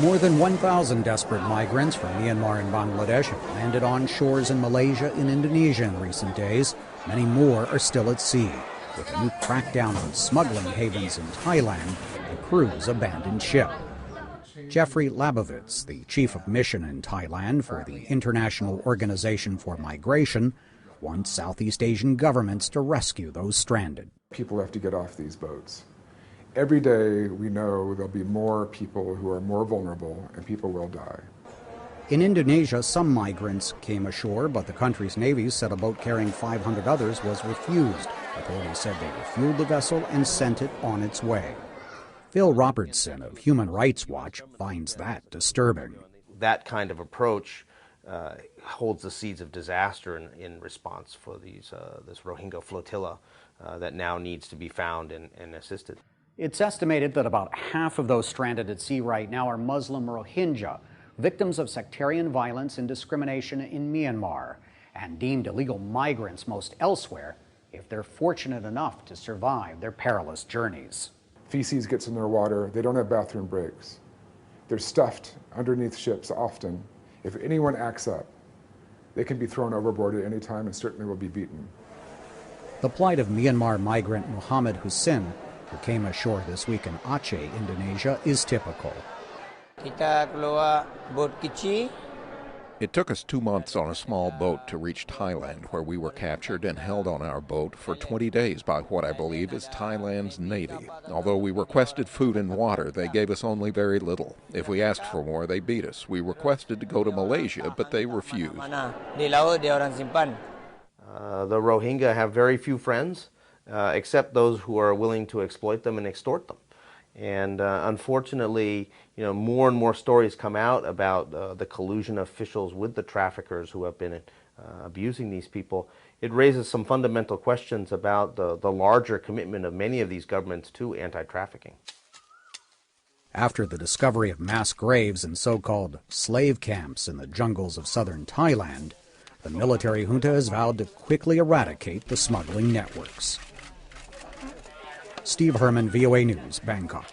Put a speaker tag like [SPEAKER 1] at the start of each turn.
[SPEAKER 1] More than 1,000 desperate migrants from Myanmar and Bangladesh have landed on shores in Malaysia and Indonesia in recent days. Many more are still at sea. With a new crackdown on smuggling havens in Thailand, the crews abandoned ship. Jeffrey Labovitz, the chief of mission in Thailand for the International Organization for Migration, wants Southeast Asian governments to rescue those stranded.
[SPEAKER 2] People have to get off these boats. Every day we know there'll be more people who are more vulnerable and people will die.
[SPEAKER 1] In Indonesia, some migrants came ashore, but the country's navies said a boat carrying 500 others was refused. Authorities said they refueled the vessel and sent it on its way. Phil Robertson of Human Rights Watch finds that disturbing.
[SPEAKER 3] That kind of approach holds the seeds of disaster in response for this Rohingya flotilla that now needs to be found and assisted.
[SPEAKER 1] It's estimated that about half of those stranded at sea right now are Muslim Rohingya, victims of sectarian violence and discrimination in Myanmar, and deemed illegal migrants most elsewhere if they're fortunate enough to survive their perilous journeys.
[SPEAKER 2] Feces gets in their water, they don't have bathroom breaks. They're stuffed underneath ships often. If anyone acts up, they can be thrown overboard at any time and certainly will be beaten.
[SPEAKER 1] The plight of Myanmar migrant Muhammad Hussein, who came ashore this week in Aceh, Indonesia, is typical.
[SPEAKER 4] It took us 2 months on a small boat to reach Thailand, where we were captured and held on our boat for 20 days by what I believe is Thailand's Navy. Although we requested food and water, they gave us only very little. If we asked for more, they beat us. We requested to go to Malaysia, but they refused.
[SPEAKER 3] The Rohingya have very few friends, except those who are willing to exploit them and extort them. And unfortunately, more and more stories come out about the collusion of officials with the traffickers who have been abusing these people. It raises some fundamental questions about the larger commitment of many of these governments to anti-trafficking.
[SPEAKER 1] After the discovery of mass graves and so-called slave camps in the jungles of southern Thailand, the military junta has vowed to quickly eradicate the smuggling networks. Steve Herman, VOA News, Bangkok.